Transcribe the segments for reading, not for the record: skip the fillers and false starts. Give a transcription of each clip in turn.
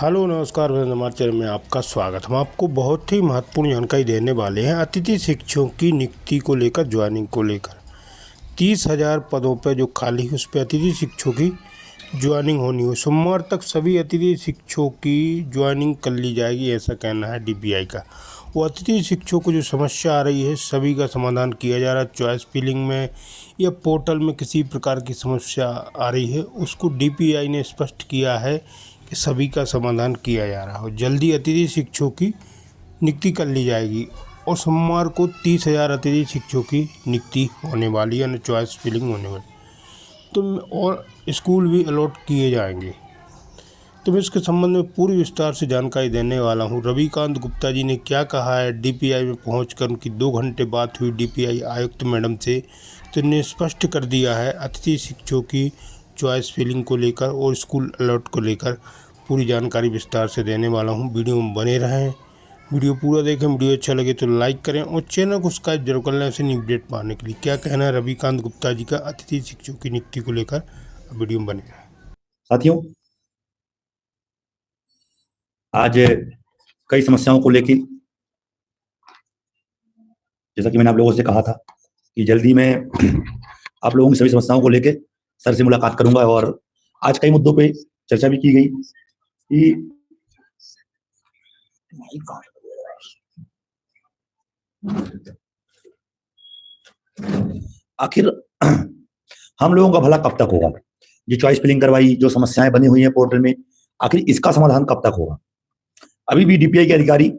Hello नमस्कार मेरे हमारे चैनल में आपका स्वागत। हम आपको बहुत ही महत्वपूर्ण जानकारी देने वाले हैं अतिथि शिक्षकों की नियुक्ति को लेकर, ज्वाइनिंग को लेकर। 30,000 पदों पर जो खाली है उस पर अतिथि शिक्षकों की ज्वाइनिंग होनी हो। सोमवार तक सभी अतिथि शिक्षकों की ज्वाइनिंग कर ली जाएगी, ऐसा कहना है डीपीआई का। वो अतिथि शिक्षकों को जो समस्या आ रही है सभी का समाधान किया जा रहा है। चॉइस फिलिंग में या पोर्टल में किसी प्रकार की समस्या आ रही है उसको डीपीआई ने स्पष्ट किया है कि सभी का समाधान किया जा रहा है। जल्दी अतिथि शिक्षकों की नियुक्ति कर ली जाएगी और सोमवार को 30,000 अतिथि शिक्षकों की नियुक्ति होने वाली है, चॉइस फिलिंग होने वाली। तो और स्कूल भी अलॉट किए जाएंगे। तो मैं इसके संबंध में पूरी विस्तार से जानकारी देने वाला हूं। रविकांत गुप्ता जी ने क्या कहा है डीपीआई में पहुंचकर, उनकी 2 घंटे बात हुई डीपीआई आयुक्त मैडम से। तो इन्हें स्पष्ट कर दिया है अतिथि शिक्षकों की चॉइस फिलिंग को लेकर और स्कूल अलॉट को लेकर पूरी जानकारी विस्तार से देने वाला हूं। वीडियो में बने रहें, वीडियो पूरा देखें। वीडियो अच्छा लगे तो लाइक करें और चैनल को सब्सक्राइब जरूर कर लें ऐसे न्यू अपडेट पाने के लिए। क्या कहना है रविकांत गुप्ता जी का अतिथि शिक्षकों की नियुक्ति को लेकर, वीडियो में बने रहें। साथियों, आज कई समस्याओं को लेकर, जैसा कि मैंने आप लोगों से कहा था कि जल्दी मैं आप लोगों की सभी समस्याओं को लेकर सर से मुलाकात करूंगा, और आज कई मुद्दों पे चर्चा भी की गई कि आखिर हम लोगों का भला कब तक होगा। जो चॉइस फिलिंग करवाई, जो समस्याएं बनी हुई हैं पोर्टल में, आखिर इसका समाधान कब तक होगा। अभी भी डीपीआई के अधिकारी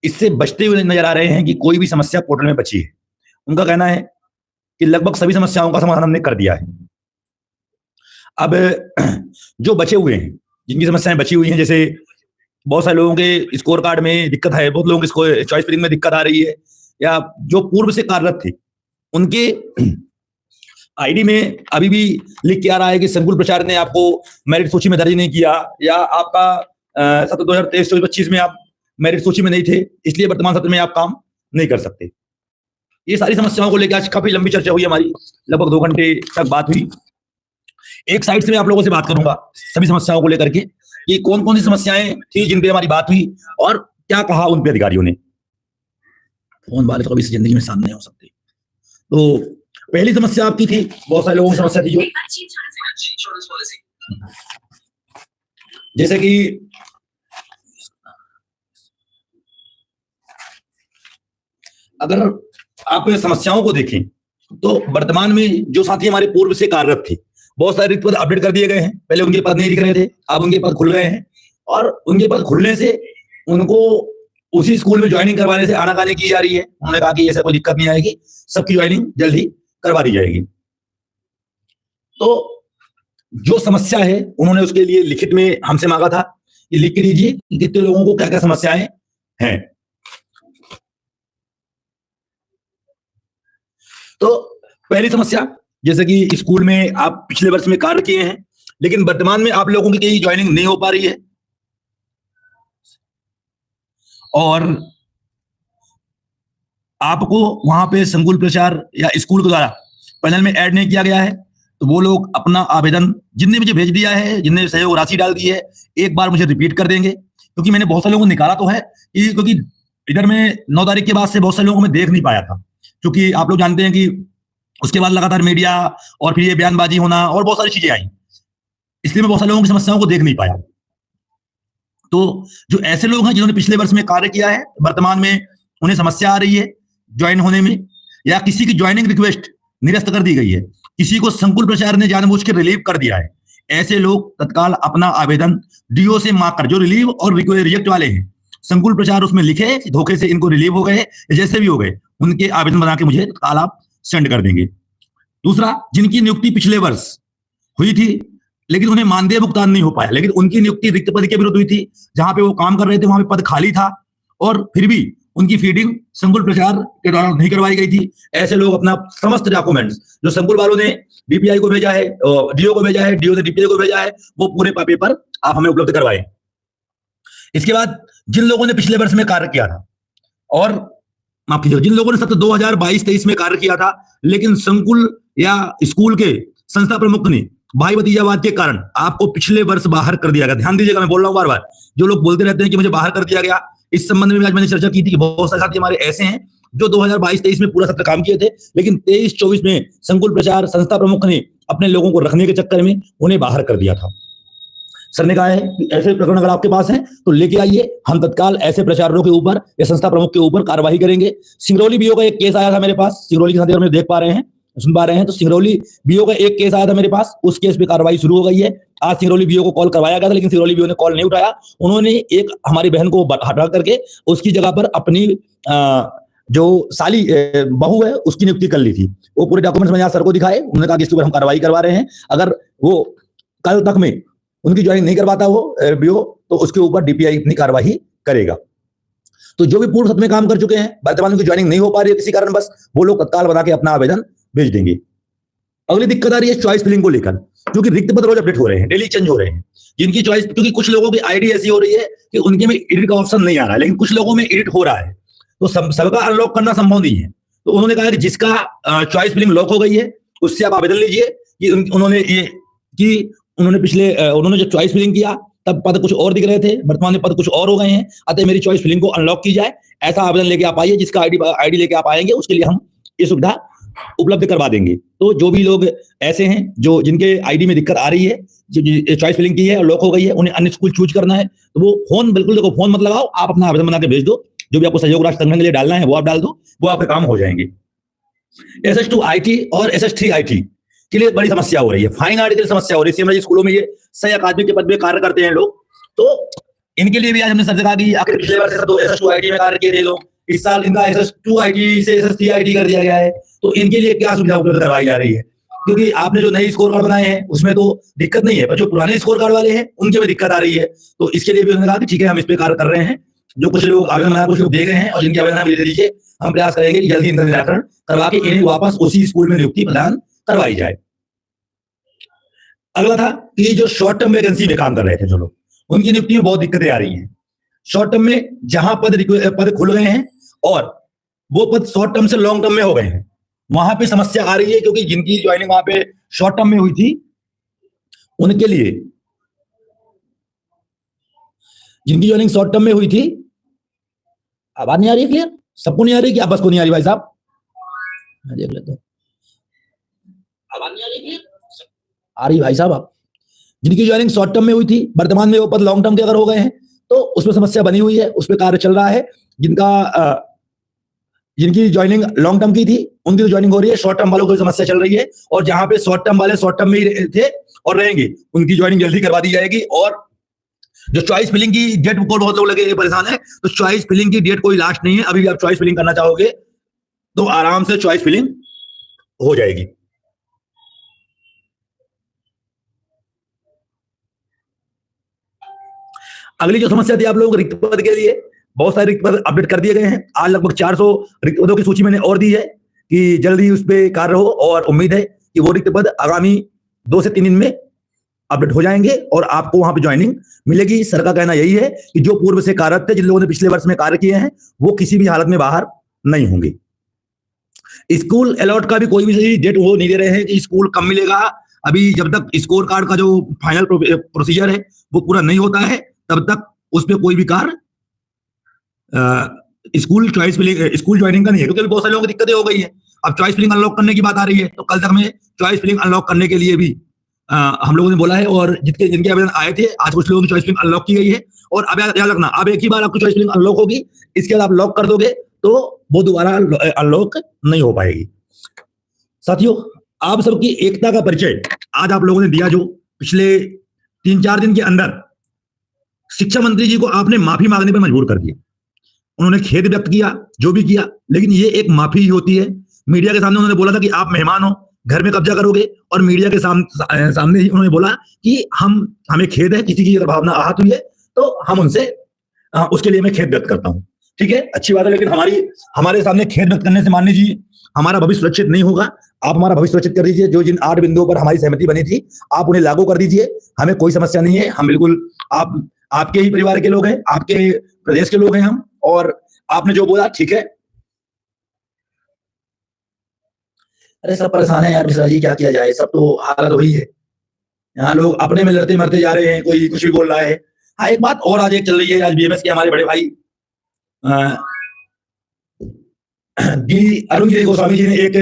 इससे बचते हुए नजर आ रहे हैं कि कोई भी समस्या पोर्टल में बची है। उनका कहना है कि लगभग सभी समस्याओं का समाधान हमने कर दिया है। अब जो बचे हुए हैं, जिनकी समस्याएं बची हुई हैं, जैसे बहुत सारे लोगों के स्कोर कार्ड में दिक्कत है, बहुत लोगों के चॉइस फिलिंग में दिक्कत आ रही है, या जो पूर्व से कार्यरत थे उनके आईडी में अभी भी लिख के आ रहा है कि संकुल प्रचार ने आपको मेरिट सूची में दर्ज नहीं किया, या आपका सत्र 2023-24-25 में आप मेरिट सूची में नहीं थे, इसलिए वर्तमान सत्र में आप काम नहीं कर सकते। ये सारी समस्याओं को लेकर आज काफी लंबी चर्चा हुई हमारी, लगभग 2 घंटे तक बात हुई। एक साइड से मैं आप लोगों से बात करूंगा सभी समस्याओं को लेकर के, कि कौन कौन सी समस्याएं थी जिन पे हमारी बात हुई और क्या कहा उन पे अधिकारियों ने। फोन वाले तो कभी जिंदगी में सामने हो सकते। तो पहली समस्या आपकी थी, बहुत सारे लोगों की समस्या थी, जो जैसे कि अगर आप समस्याओं को देखें तो वर्तमान में जो साथी हमारे पूर्व से कार्यरत थे, बहुत सारे रिक्त पद अपडेट कर दिए गए हैं। पहले उनके पद नहीं दिख रहे थे, अब उनके पद खुल गए हैं, और उनके पद खुलने से उनको उसी स्कूल में ज्वाइनिंग करवाने से आनाकानी की जा रही है। उन्होंने कहा कि ऐसा कोई दिक्कत नहीं आएगी, सबकी ज्वाइनिंग जल्दी करवा दी जाएगी। तो जो समस्या है उन्होंने उसके लिए लिखित में हमसे मांगा था कि लिख के दीजिए कि कितने लोगों को क्या क्या समस्याएं हैं। तो पहली समस्या, जैसे कि स्कूल में आप पिछले वर्ष में कार्य किए हैं, लेकिन वर्तमान में आप लोगों की कहीं ज्वाइनिंग नहीं हो पा रही है, और आपको वहां पे संकुल प्रचार या स्कूल के द्वारा पैनल में ऐड नहीं किया गया है, तो वो लोग अपना आवेदन जिनने मुझे भेज दिया है, जिनने सहयोग राशि डाल दी है, एक बार मुझे रिपीट कर देंगे। क्योंकि मैंने बहुत सारे लोगों को निकाला तो है, क्योंकि इधर में 9 तारीख के बाद से बहुत सारे लोगों को मैं देख नहीं पाया था, क्योंकि आप लोग जानते हैं कि उसके बाद लगातार मीडिया और फिर ये बयानबाजी होना और बहुत सारी चीजें आई, इसलिए मैं बहुत सारे लोगों की समस्याओं को देख नहीं पाया। तो जो ऐसे लोग हैं जिन्होंने पिछले वर्ष में कार्य किया है, वर्तमान में उन्हें समस्या आ रही है ज्वाइन होने में, या किसी की ज्वाइनिंग रिक्वेस्ट निरस्त कर दी गई है, किसी को संकुल प्रचार ने जानबूझ के रिलीव कर दिया है, ऐसे लोग तत्काल अपना आवेदन डीओ से मांग कर, जो रिलीव और रिजेक्ट वाले हैं, संकुल प्रचार उसमें लिखे धोखे से इनको रिलीव हो गए जैसे भी हो गए, उनके आवेदन बना के मुझे तत्काल आप सेंड कर देंगे। दूसरा, जिनकी नियुक्ति पिछले वर्ष हुई थी लेकिन उन्हें मानदेय भुगतान नहीं हो पाया, लेकिन उनकी नियुक्ति रिक्त पद के विरुद्ध हुई थी, जहां पे वो काम कर रहे थे वहां पे पद खाली था, और फिर भी उनकी फीडिंग संकुल प्रचार के द्वारा नहीं करवाई गई थी, ऐसे लोग अपना समस्त डॉक्यूमेंट्स जो संकुल वालों ने डीपीआई को भेजा है, डीओ को भेजा है, डीओ ने डीपीआई को भेजा है, वो पूरे पेपर आप हमें उपलब्ध करवाएं। इसके बाद जिन लोगों ने पिछले वर्ष में कार्य किया था, और माफ कीजिएगा, जिन लोगों ने सत्र 2022-23 में कार्य किया था, लेकिन संकुल या स्कूल के संस्था प्रमुख ने भाई भतीजावाद के कारण आपको पिछले वर्ष बाहर कर दिया गया। ध्यान दीजिएगा, मैं बोल रहा हूं बार बार, जो लोग बोलते रहते हैं कि मुझे बाहर कर दिया गया, इस संबंध में आज मैंने चर्चा की थी कि बहुत सारे साथी हमारे ऐसे हैं जो 2022-23 में पूरा सत्र काम किए थे, लेकिन 23-24 में संकुल प्रचार संस्था प्रमुख ने अपने लोगों को रखने के चक्कर में उन्हें बाहर कर दिया था। सर ने कहा है कि ऐसे प्रकरण अगर आपके पास हैं तो लेके आइए, हम तत्काल ऐसे प्रचारकों के ऊपर या संस्था प्रमुख के ऊपर कार्रवाई करेंगे। सिंगरौली बीओ का एक केस आया था मेरे पास, सिंगरौली के साथ अगर देख पा रहे हैं, सुन पा रहे हैं, तो सिंगरौली बीओ का एक केस आया था मेरे पास, उस केस पे कार्रवाई शुरू हो गई है। आज सिंगरौली बीओ को कॉल करवाया गया था, लेकिन सिंगरौली बीओ ने कॉल नहीं उठाया। उन्होंने एक हमारी बहन को हटा करके उसकी जगह पर अपनी जो साली बहू है उसकी नियुक्ति कर ली थी। वो पूरे डॉक्यूमेंट्स मैंने आज सर को दिखाए, उन्होंने कहा कि इसके ऊपर हम कार्रवाई करवा रहे हैं। अगर वो कल तक में उनकी ज्वाइनिंग नहीं करवाता वो बीओ, तो उसके ऊपर डीपीआई अपनी कार्रवाई करेगा। तो जो भी पूर्व सत्र में काम कर चुके हैं, वर्तमान में ज्वाइनिंग नहीं हो पा रही है किसी कारण बस, वो लोग तत्काल बना के अपना आवेदन भेज देंगे। अगली दिक्कत आ रही है चॉइस फिलिंग को लेकर, क्योंकि रिक्त पद रोज अपडेट हो रहे हैं, डेली चेंज हो रहे हैं। जिनकी चॉइस, क्योंकि कुछ लोगों की आईडी ऐसी हो रही है कि उनके में एडिट का ऑप्शन नहीं आ रहा है, लेकिन कुछ लोगों में एडिट हो रहा है, तो सबका अनलॉक करना संभव नहीं है। तो उन्होंने कहा कि जिसका चॉइस फिलिंग लॉक हो गई है उससे आप आवेदन लीजिए। कि उन्होंने जब चॉइस फिलिंग किया तब पद कुछ और दिख रहे थे, वर्तमान में पद कुछ और हो गए हैं, अतः मेरी चॉइस फिलिंग को अनलॉक की जाए, ऐसा आवेदन लेके आप आइए। जिसका आईडी लेके आप आएंगे उसके लिए हम ये सुविधा उपलब्ध करवा देंगे। तो जो भी लोग ऐसे हैं जो जिनके आईडी में दिक्कत आ रही है, चॉइस फिलिंग की है और लॉक हो गई है, उन्हें अन्य स्कूल चूज करना है, तो वो फोन, बिल्कुल देखो फोन मत लगाओ, आप अपना आवेदन बना के भेज दो। जो भी आपको सहयोग राशि संगठन के लिए डालना है वो आप डाल दो, वो आपके काम हो जाएंगे। SS2 IT और SS3 IT के लिए बड़ी समस्या हो रही है, फाइन आर्ट के लिए समस्या हो रही है। सीएमआई स्कूलों में ये सह अकादमिक के पद पे कार्य करते हैं लोग, तो इनके लिए भी आज हमने सर से कहा कि आखिर पिछले बार SS2 IT में कार्य किए थे लोग, इस साल इनका SS2 IT से SS3 IT कर दिया गया है, तो इनके लिए क्या सुविधा उपलब्ध करवाई जा रही है? क्योंकि आपने जो नई स्कोर कार्ड बनाए हैं उसमें तो दिक्कत नहीं है, पर जो पुराने स्कोर कार्ड वाले हैं उनके में दिक्कत आ रही है। तो इसके लिए भी उन्होंने कहा कि ठीक है, हम इस पे कार्य कर रहे हैं। जो कुछ लोग आवेदन बना कुछ लोग दे गए हैं और जिनके आवेदन दे दीजिए, हम प्रयास करेंगे कि जल्दी इनका निराकरण करवा के इन्हें वापस उसी स्कूल में नियुक्ति प्रदान करवाई जाए। अगला था कि जो शॉर्ट टर्म वैकेंसी में काम कर रहे थे जो लोग, उनकी नियुक्ति में बहुत दिक्कतें आ रही हैं। शॉर्ट टर्म में जहां पद खुल गए हैं और वो पद शॉर्ट टर्म से लॉन्ग टर्म में हो गए हैं, वहां पे समस्या आ रही है, क्योंकि जिनकी ज्वाइनिंग वहां पे शॉर्ट टर्म में हुई थी उनके लिए, जिनकी ज्वाइनिंग शॉर्ट टर्म में हुई थी, आवाज नहीं आ रही है क्लियर? सबको नहीं आ रही कि आप बस को नहीं आ रही? भाई साहब देख लेते हैं, आवाज नहीं आ रही क्लियर? आ रही भाई साहब? आप जिनकी ज्वाइनिंग शॉर्ट टर्म में हुई थी, वर्तमान में वो पद लॉन्ग टर्म के अगर हो गए हैं तो उसमें समस्या बनी हुई है, उस पर कार्य चल रहा है। जिनकी ज्वाइनिंग लॉन्ग टर्म की थी उनकी तो ज्वाइनिंग हो रही है, शॉर्ट टर्म वालों को समस्या चल रही है, और जहां पे शॉर्ट टर्म वाले शॉर्ट टर्म में ही थे और रहेंगे उनकी ज्वाइनिंग जल्दी करवा दी जाएगी। और जो चॉइस फिलिंग की डेट को बहुत लोग लगे परेशान है, तो चॉइस फिलिंग की डेट कोई लास्ट नहीं है, अभी भी आप चॉइस फिलिंग करना चाहोगे तो आराम से चॉइस फिलिंग हो जाएगी। अगली जो समस्या थी आप लोगों को रिक्त पद के लिए, बहुत सारे रिक्त पद अपडेट कर दिए गए हैं। आज लगभग 400 रिक्त पदों की सूची मैंने और दी है कि जल्दी उस पर कार्य हो, और उम्मीद है कि वो रिक्त पद आगामी 2 से 3 दिन में अपडेट हो जाएंगे और आपको वहां पे ज्वाइनिंग मिलेगी। सर का कहना यही है कि जो पूर्व से कार्यरत थे, जिन लोगों ने पिछले वर्ष में कार्य किए हैं, वो किसी भी हालत में बाहर नहीं होंगे। स्कूल अलॉट का भी कोई भी डेट वो नहीं दे रहे हैं कि स्कूल कब मिलेगा। अभी जब तक स्कोर कार्ड का जो फाइनल प्रोसीजर है वो पूरा नहीं होता है, तब तक उस पर कोई भी कार्य स्कूल ज्वाइनिंग का नहीं है, क्योंकि बहुत सारे लोगों की दिक्कतें हो गई है। अब चॉइस फिलिंग अनलॉक करने की बात आ रही है, तो कल तक में चॉइस फिलिंग अनलॉक करने के लिए भी हम लोगों ने बोला है, और जिनके आवेदन आए थे आज कुछ लोगों की चॉइस फिलिंग अनलॉक की गई है। और अब याद रखना, अब एक ही बार आपकी चॉइस फिलिंग अनलॉक होगी, इसके बाद आप लॉक कर दोगे तो वो दोबारा अनलॉक नहीं हो पाएगी। साथियों, आप सबकी एकता का परिचय आज आप लोगों ने दिया, जो पिछले 3-4 दिन के अंदर शिक्षा मंत्री जी को आपने माफी मांगने पर मजबूर कर दिया। उन्होंने खेद व्यक्त किया जो भी किया, लेकिन ये एक माफी ही होती है। मीडिया के सामने उन्होंने बोला था कि आप मेहमान हो, घर में कब्जा करोगे, और मीडिया के सामने ही उन्होंने बोला कि हमें खेद है, किसी की अगर भावना आहत हुई है तो हम उनसे उसके लिए मैं खेद व्यक्त करता हूं। ठीक है, अच्छी बात है, लेकिन हमारे सामने खेद व्यक्त करने से मान लीजिए हमारा भविष्य सुरक्षित नहीं होगा। आप हमारा भविष्य सुरक्षित कर दीजिए। जो जिन 8 बिंदुओं पर हमारी सहमति बनी थी आप उन्हें लागू कर दीजिए, हमें कोई समस्या नहीं है। हम बिल्कुल आपके ही परिवार के लोग हैं, आपके प्रदेश के लोग हैं हम, और आपने जो बोला ठीक है। अरे सब परेशान है यार मिश्रा जी, क्या किया जाए, सब तो हालत वही है। यहाँ लोग अपने में लड़ते मरते जा रहे हैं, कोई कुछ भी बोल रहा है। हाँ, एक बात और आज एक चल रही है, आज बीएमएस के हमारे बड़े भाई डी अरुण गिरी गोस्वामी जी ने एक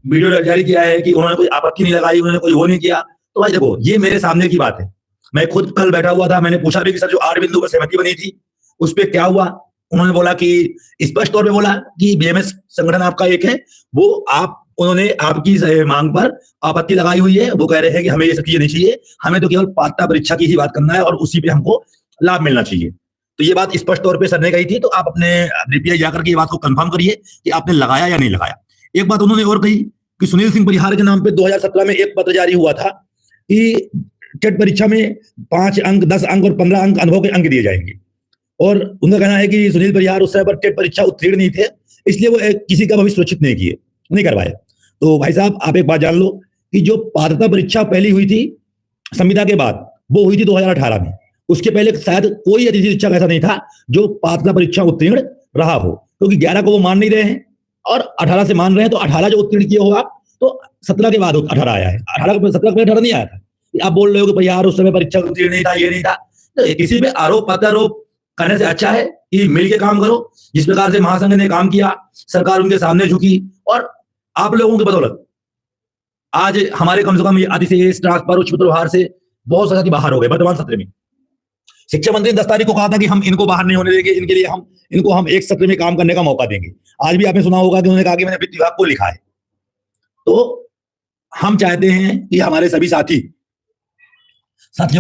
वीडियो जारी किया है कि उन्होंने कोई आपत्ति नहीं लगाई, उन्होंने कोई वो नहीं किया। तो भाई देखो, ये मेरे सामने की बात है। मैं खुद कल बैठा हुआ था, मैंने पूछा भी कि सर जो 8 बिंदु पर सहमति बनी थी उस पर क्या हुआ। उन्होंने बोला कि स्पष्ट तौर पे बोला कि बीएमएस संगठन आपका एक है, वो उन्होंने आपकी मांग पर आपत्ति लगाई हुई है। वो कह रहे हैं कि हमें ये सब चीजें नहीं चाहिए, हमें तो केवल पात्रता परीक्षा की ही बात करना है और उसी पे हमको लाभ मिलना चाहिए। तो ये बात स्पष्ट तौर पे सर ने कही थी। तो आप अपने डीपीआई जाकर के ये बात को कंफर्म करिए कि आपने लगाया या नहीं लगाया। एक बात उन्होंने और कही कि सुनील सिंह परिहार के नाम पे 2017 में एक पत्र जारी हुआ था कि टेट परीक्षा में 5 अंक, 10 अंक और 15 अंक अनुभव के अंक दिए जाएंगे। और उनका कहना है कि सुनील परिहार उस समय पर टेट परीक्षा उत्तीर्ण नहीं थे, इसलिए वो किसी का भविष्य सुरक्षित नहीं करवाए। तो भाई साहब, आप एक बात जान लो कि जो पात्रता परीक्षा पहली हुई थी संविदा के बाद, वो हुई थी 2018 में। उसके पहले शायद कोई अतिथि शिक्षक ऐसा नहीं था जो पात्रता परीक्षा उत्तीर्ण रहा हो, क्योंकि 11 को वो मान नहीं रहे हैं और 18 से मान रहे हैं। तो 18 जो उत्तीर्ण किए हो आप, तो 17 के बाद 18 आया है। 17 18 नहीं आया था। आप बोल रहे हो कि भैया उस समय परीक्षा उत्तीर्ण नहीं था, ये नहीं था। तो किसी पे आरोप प्रत्यारोप करने से अच्छा है कि मिलके काम करो। जिस प्रकार से महासंघ ने काम किया, सरकार उनके सामने झुकी और आप लोगों की बदौलत आज हमारे कम से कम अतिशेष, ट्रांसफर, उच्च प्रभार से बहुत सारे बाहर हो गए। वर्तमान सत्र में शिक्षा मंत्री ने 10 तारीख को कहा था कि हम इनको बाहर नहीं होने देंगे, इनके लिए हम एक सत्र में काम करने का मौका देंगे। आज भी आपने सुना होगा कि उन्होंने कहा कि मैंने वित्त विभाग को लिखा है। तो हम चाहते हैं कि हमारे सभी साथियों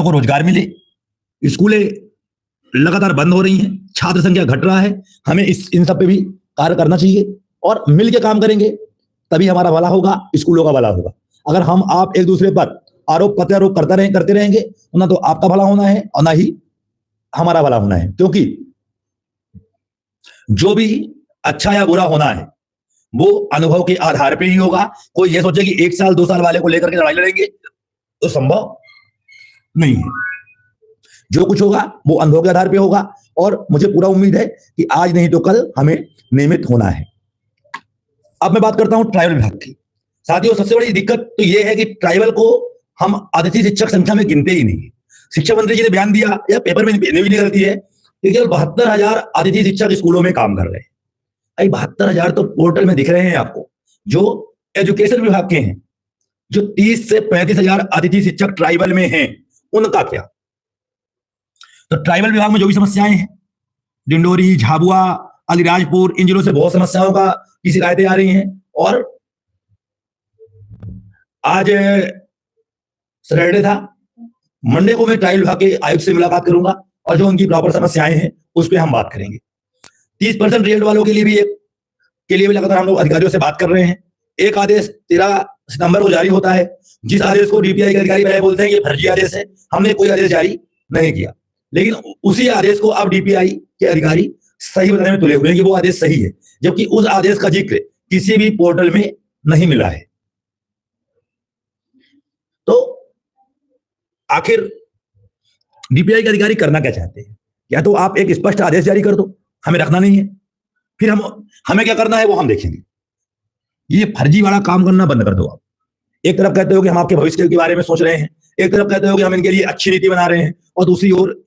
को रोजगार मिले। स्कूलें लगातार बंद हो रही हैं, छात्र संख्या घट रहा है, हमें इन सब पे भी कार्य करना चाहिए और मिलकर काम करेंगे तभी हमारा भला होगा, स्कूलों का भला होगा। अगर हम आप एक दूसरे पर आरोप प्रत्यारोप करते रहेंगे, ना तो आपका भला होना है और ना ही हमारा भला होना है। क्योंकि जो भी अच्छा या बुरा होना है वो अनुभव के आधार पर ही होगा। कोई ये सोचे कि 1 साल 2 साल वाले को लेकर के लड़ाई लड़ेंगे तो संभव नहीं है। जो कुछ होगा वो अनुभव के आधार पे होगा और मुझे पूरा उम्मीद है कि आज नहीं तो कल हमें नियमित होना है। अब मैं बात करता हूं ट्राइबल विभाग की। साथियों, सबसे बड़ी दिक्कत तो यह है कि ट्राइबल को हम अतिथि शिक्षक संख्या में गिनते ही नहीं। शिक्षा मंत्री जी ने बयान दिया या पेपर में भी निकलती है कि केवल 72,000 अतिथि शिक्षक स्कूलों में काम कर रहे हैं। 72,000 तो पोर्टल में दिख रहे हैं आपको, जो एजुकेशन विभाग के हैं। जो 30 से 35,000 अतिथि शिक्षक ट्राइबल में हैं, उनका क्या? तो ट्राइबल विभाग में जो भी समस्याएं हैं, डिंडोरी, झाबुआ, अलीराजपुर, इन जिलों से बहुत समस्याओं की शिकायतें आ रही हैं। और आज सैटरडे था, मंडे को मैं ट्राइबल विभाग के आयुक्त से मुलाकात करूंगा और जो उनकी प्रॉपर समस्याएं हैं उस पर हम बात करेंगे। 30% रिजल्ट वालों के लिए भी लगातार हम लोग अधिकारियों से बात कर रहे हैं। एक आदेश 13 सितंबर को जारी होता है, जिस आदेश को डीपीआई के अधिकारी पहले बोलते हैं ये फर्जी आदेश है, हमने कोई आदेश जारी नहीं किया। लेकिन उसी आदेश को अब डीपीआई के अधिकारी सही बताने में तुले हुए हैं कि वो आदेश सही है, जबकि उस आदेश का जिक्र किसी भी पोर्टल में नहीं मिला है। तो आखिर डीपीआई के अधिकारी करना क्या चाहते हैं? या तो आप एक स्पष्ट आदेश जारी कर दो, हमें रखना नहीं है, फिर हमें क्या करना है वो हम देखेंगे। ये फर्जी वाला काम करना बंद कर दो। आप एक तरफ कहते हो कि हम आपके भविष्य के बारे में सोच रहे हैं, एक तरफ कहते हो कि हम इनके लिए अच्छी नीति बना रहे हैं, और दूसरी ओर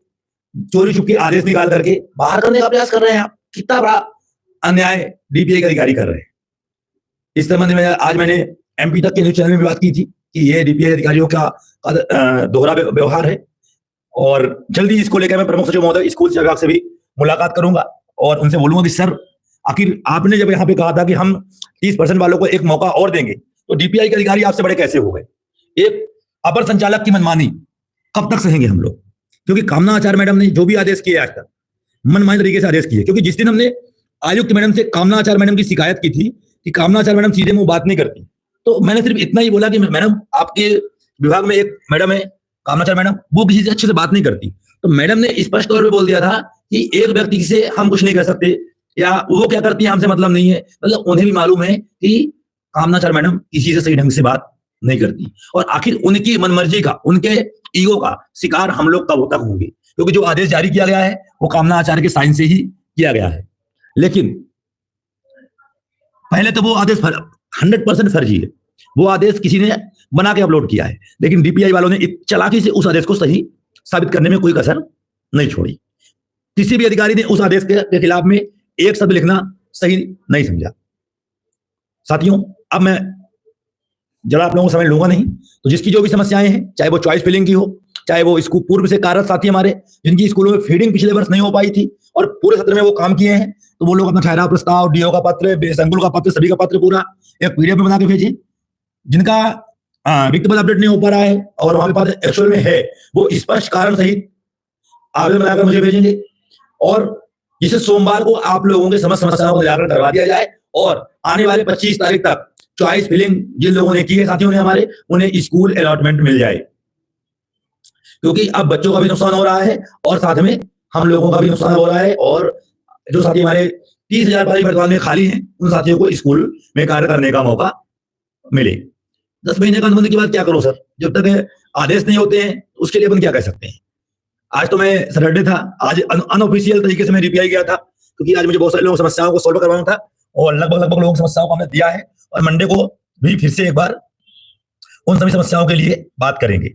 चोरी छुपके आदेश निकाल करके बाहर करने का प्रयास कर रहे हैं। आप कितना बड़ा अन्याय डीपीआई के अधिकारी कर रहे हैं। इस संबंध में आज मैंने एमपी तक के न्यूज चैनल में बात की थी कि ये डीपीआई अधिकारियों का दोहरा व्यवहार है, और जल्दी इसको लेकर मैं प्रमुख सचिव महोदय स्कूल विभाग से भी मुलाकात करूंगा और उनसे बोलूंगा कि सर, आखिर आपने जब यहाँ पे कहा था कि हम 30% वालों को एक मौका और देंगे, तो डीपीआई के अधिकारी आपसे बड़े कैसे हो गए? एक अपर संचालक की मनमानी कब तक सहेंगे हम लोग? क्योंकि कामना आचार्य मैडम ने जो भी आदेश किए आज तक मनमानी तरीके से आदेश किए। क्योंकि जिस दिन हमने आयुक्त मैडम से कामना आचार्य मैडम की शिकायत की थी कि कामना आचार्य मैडम सीधे मुंह बात नहीं करती, तो मैंने सिर्फ इतना ही बोला कि मैडम, आपके विभाग में एक मैडम है कामना आचार्य मैडम, वो किसी से अच्छे से बात नहीं करती। तो मैडम ने स्पष्ट तौर पर बोल दिया था कि एक व्यक्ति से हम कुछ नहीं कर सकते, या वो क्या करती है हमसे मतलब नहीं है। मतलब उन्हें भी मालूम है कि कामना आचार्य मैडम किसी से सही ढंग से बात नहीं करती, और आखिर उनकी मनमर्जी का, उनके ईगो का शिकार हम लोग कब तक होंगे? क्योंकि जो आदेश जारी किया गया है वो कामना आचार्य के साइन से ही किया गया है। लेकिन पहले तो वो आदेश 100% फर्जी है। वो आदेश किसी ने बना के अपलोड किया है, लेकिन डीपीआई वालों ने चालाकी से उस आदेश को सही साबित करने में कोई कसर नहीं छोड़ी। किसी भी अधिकारी ने उस आदेश के खिलाफ में एक शब्द लिखना सही नहीं समझा। साथियों, अब मैं जरा आप लोगों को समय लूंगा नहीं, तो जिसकी जो भी समस्याएं हैं, चाहे वो चॉइस फिलिंग की हो, चाहे वो स्कूल पूर्व से कार्यरत साथी हमारे जिनकी स्कूलों में फीडिंग पिछले वर्ष नहीं हो पाई थी और पूरे सत्र में वो काम किए हैं, तो वो लोग अपना ठहराव प्रस्ताव, डीओ का पत्र, संकुल का पत्र, सभी का पत्र पूरा एक पीडीएफ में बना के भेजें। जिनका रिक्त पद अपडेट नहीं हो पा रहा है और वहां पे पद एक्चुअल में है, वो स्पष्ट कारण सहित आवेदन बनाकर मुझे भेजेंगे, और जिसे सोमवार को आप लोगों के समस्त समस्याओं को निराकरण करवा दिया जाए और आने वाले 25 तारीख तक चॉइस फिलिंग जिन लोगों ने की है साथियों ने हमारे, उन्हें स्कूल अलॉटमेंट मिल जाए। क्योंकि अब बच्चों का भी नुकसान हो रहा है और साथ में हम लोगों का भी नुकसान हो रहा है, और जो साथी हमारे 30,000 पद वर्तमान में खाली हैं, उन साथियों को स्कूल में कार्य करने का मौका मिले। 10 महीने का अनुबंध की बात क्या करूं सर, जब तक आदेश नहीं होते हैं उसके लिए अपन क्या कह सकते हैं। आज तो मैं सैटरडे था, आज अनऑफिशियल तरीके से मैं डीपीआई गया था, क्योंकि आज मुझे बहुत सारे लोगों की समस्याओं को सोल्व करवाना था और लगभग लोगों की समस्याओं को हमने दिया है, और मंडे को भी फिर से एक बार उन सभी समस्याओं के लिए बात करेंगे।